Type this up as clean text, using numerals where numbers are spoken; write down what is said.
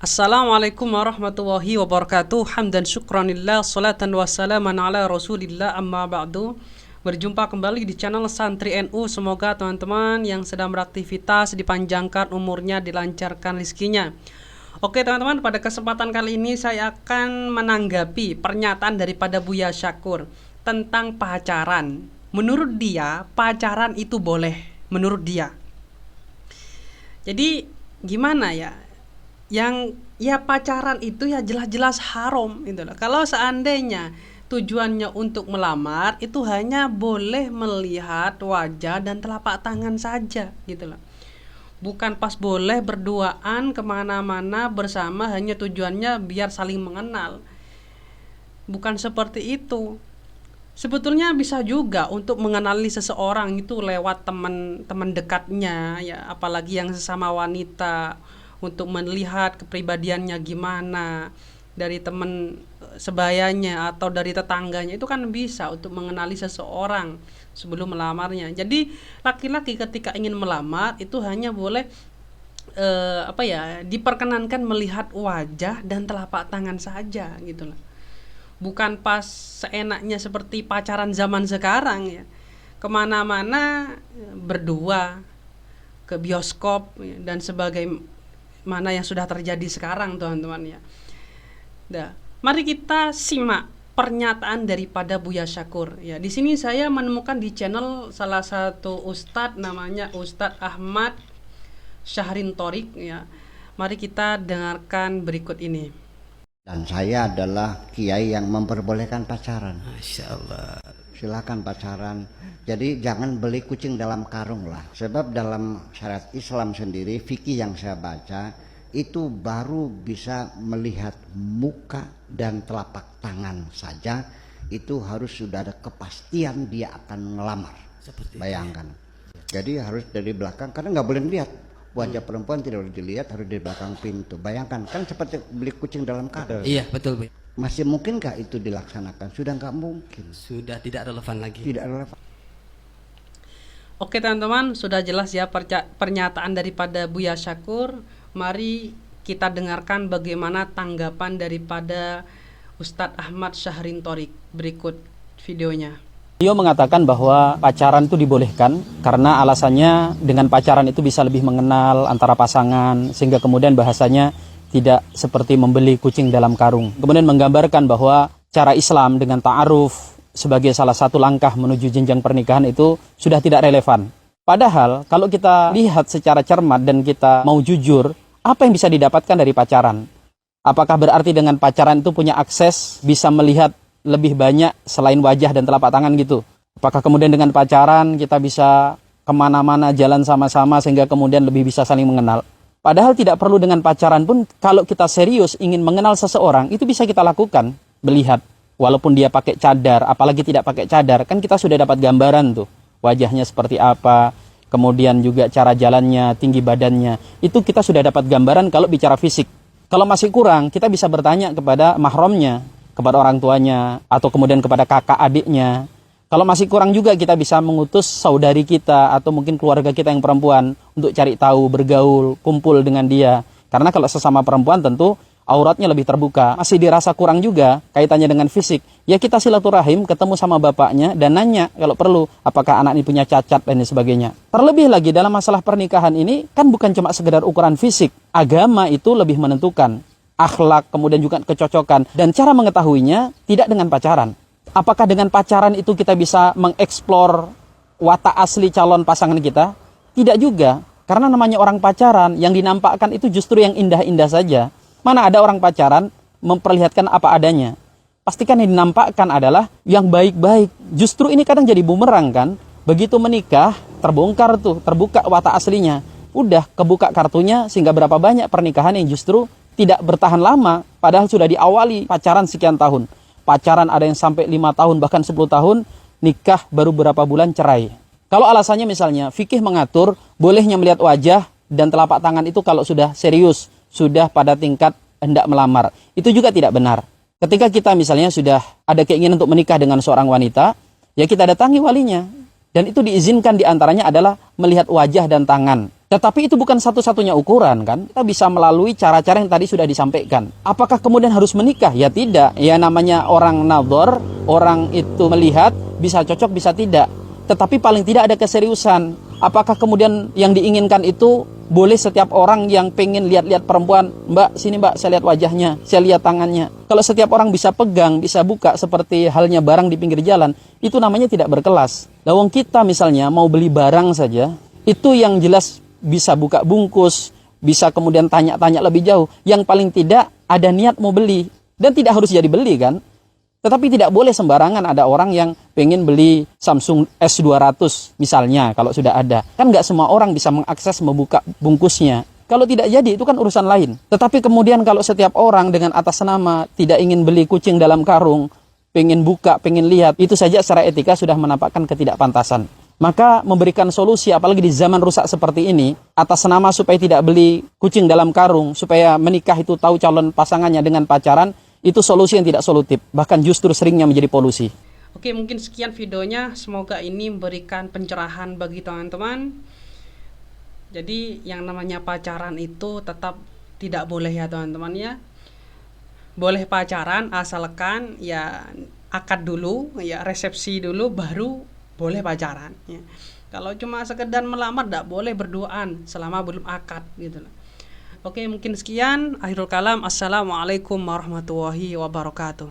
Assalamualaikum warahmatullahi wabarakatuh. Hamdan syukranillah, salatan wassalaman ala rasulillah, amma ba'du. Berjumpa kembali di channel Santri NU. Semoga teman-teman yang sedang beraktivitas dipanjangkan umurnya, dilancarkan rezekinya. Oke teman-teman, pada kesempatan kali ini saya akan menanggapi pernyataan daripada Buya Syakur tentang pacaran. Menurut dia, pacaran itu boleh. Menurut dia. Jadi gimana ya? Yang ya pacaran itu ya jelas-jelas haram gitu loh. Kalau seandainya tujuannya untuk melamar, itu hanya boleh melihat wajah dan telapak tangan saja gitu loh. Bukan pas boleh berduaan kemana-mana bersama, hanya tujuannya biar saling mengenal. Bukan seperti itu. Sebetulnya bisa juga untuk mengenali seseorang itu lewat teman-teman dekatnya ya, apalagi yang sesama wanita, untuk melihat kepribadiannya gimana dari teman sebayanya atau dari tetangganya, itu kan bisa untuk mengenali seseorang sebelum melamarnya. Jadi laki-laki ketika ingin melamar itu hanya boleh diperkenankan melihat wajah dan telapak tangan saja gitu loh. Bukan pas seenaknya seperti pacaran zaman sekarang ya, kemana-mana berdua, ke bioskop ya, dan sebagaimana yang sudah terjadi sekarang teman-teman ya. Mari kita simak pernyataan daripada Buya Syakur ya. Di sini saya menemukan di channel salah satu ustadz, namanya Ustadz Ahmad Syahrin Thorik ya. Mari kita dengarkan berikut ini. Dan saya adalah kiai yang memperbolehkan pacaran. Masya Allah. Silakan pacaran. Jadi jangan beli kucing dalam karung lah. Sebab dalam syariat Islam sendiri, fikih yang saya baca, itu baru bisa melihat muka dan telapak tangan saja. Itu harus sudah ada kepastian dia akan melamar. Bayangkan. Jadi harus dari belakang, karena nggak boleh lihat. Wajah perempuan tidak boleh dilihat, harus di belakang pintu. Bayangkan, kan seperti beli kucing dalam karung. Iya betul. Masih mungkinkah itu dilaksanakan? Sudah nggak mungkin. Sudah tidak relevan lagi. Tidak relevan. Oke teman-teman, sudah jelas ya pernyataan daripada Buya Syakur. Mari kita dengarkan bagaimana tanggapan daripada Ustadz Ahmad Syahrin Thorik. Berikut videonya. Beliau mengatakan bahwa pacaran itu dibolehkan karena alasannya dengan pacaran itu bisa lebih mengenal antara pasangan, sehingga kemudian bahasanya tidak seperti membeli kucing dalam karung. Kemudian menggambarkan bahwa cara Islam dengan ta'aruf sebagai salah satu langkah menuju jenjang pernikahan itu sudah tidak relevan. Padahal kalau kita lihat secara cermat dan kita mau jujur, apa yang bisa didapatkan dari pacaran? Apakah berarti dengan pacaran itu punya akses bisa melihat lebih banyak selain wajah dan telapak tangan gitu? Apakah kemudian dengan pacaran kita bisa kemana-mana jalan sama-sama sehingga kemudian lebih bisa saling mengenal? Padahal tidak perlu dengan pacaran pun, kalau kita serius ingin mengenal seseorang, itu bisa kita lakukan. Melihat, walaupun dia pakai cadar, apalagi tidak pakai cadar, kan kita sudah dapat gambaran tuh. Wajahnya seperti apa, kemudian juga cara jalannya, tinggi badannya. Itu kita sudah dapat gambaran kalau bicara fisik. Kalau masih kurang, kita bisa bertanya kepada mahramnya, kepada orang tuanya, atau kemudian kepada kakak adiknya. Kalau masih kurang juga kita bisa mengutus saudari kita atau mungkin keluarga kita yang perempuan untuk cari tahu, bergaul, kumpul dengan dia. Karena kalau sesama perempuan tentu auratnya lebih terbuka. Masih dirasa kurang juga kaitannya dengan fisik. Ya kita silaturahim, ketemu sama bapaknya dan nanya kalau perlu apakah anak ini punya cacat dan sebagainya. Terlebih lagi dalam masalah pernikahan ini kan bukan cuma sekedar ukuran fisik. Agama itu lebih menentukan. Akhlak, kemudian juga kecocokan. Dan cara mengetahuinya tidak dengan pacaran. Apakah dengan pacaran itu kita bisa mengeksplor watak asli calon pasangan kita? Tidak juga. Karena namanya orang pacaran, yang dinampakkan itu justru yang indah-indah saja. Mana ada orang pacaran memperlihatkan apa adanya. Pastikan yang dinampakkan adalah yang baik-baik. Justru ini kadang jadi bumerang kan. Begitu menikah, terbongkar tuh, terbuka watak aslinya. Udah kebuka kartunya, sehingga berapa banyak pernikahan yang justru tidak bertahan lama, padahal sudah diawali pacaran sekian tahun. Pacaran ada yang sampai 5 tahun, bahkan 10 tahun, nikah baru berapa bulan cerai. Kalau alasannya misalnya, fikih mengatur, bolehnya melihat wajah dan telapak tangan itu kalau sudah serius, sudah pada tingkat hendak melamar. Itu juga tidak benar. Ketika kita misalnya sudah ada keinginan untuk menikah dengan seorang wanita, ya kita datangi walinya. Dan itu diizinkan diantaranya adalah melihat wajah dan tangan. Tetapi itu bukan satu-satunya ukuran kan. Kita bisa melalui cara-cara yang tadi sudah disampaikan. Apakah kemudian harus menikah? Ya tidak. Ya namanya orang nadhor, orang itu melihat, bisa cocok, bisa tidak. Tetapi paling tidak ada keseriusan. Apakah kemudian yang diinginkan itu boleh setiap orang yang pengen lihat-lihat perempuan, Mbak, sini Mbak, saya lihat wajahnya, saya lihat tangannya. Kalau setiap orang bisa pegang, bisa buka seperti halnya barang di pinggir jalan, itu namanya tidak berkelas. Lawang kita misalnya mau beli barang saja, itu yang jelas bisa buka bungkus, bisa kemudian tanya-tanya lebih jauh. Yang paling tidak ada niat mau beli. Dan tidak harus jadi beli kan. Tetapi tidak boleh sembarangan ada orang yang pengen beli Samsung S200 misalnya kalau sudah ada. Kan nggak semua orang bisa mengakses membuka bungkusnya. Kalau tidak jadi itu kan urusan lain. Tetapi kemudian kalau setiap orang dengan atas nama tidak ingin beli kucing dalam karung, pengen buka, pengen lihat, itu saja secara etika sudah menampakkan ketidakpantasan. Maka memberikan solusi, apalagi di zaman rusak seperti ini, atas nama supaya tidak beli kucing dalam karung, supaya menikah itu tahu calon pasangannya dengan pacaran, itu solusi yang tidak solutif, bahkan justru seringnya menjadi polusi. Oke, mungkin sekian videonya. Semoga ini memberikan pencerahan bagi teman-teman. Jadi yang namanya pacaran itu tetap tidak boleh ya teman-teman ya. Boleh pacaran asalkan ya akad dulu, ya resepsi dulu, baru boleh pacaran ya. Kalau cuma sekedar melamar tidak boleh berduaan selama belum akad gitu loh. Oke, mungkin sekian. Akhirul kalam. Assalamualaikum warahmatullahi wabarakatuh.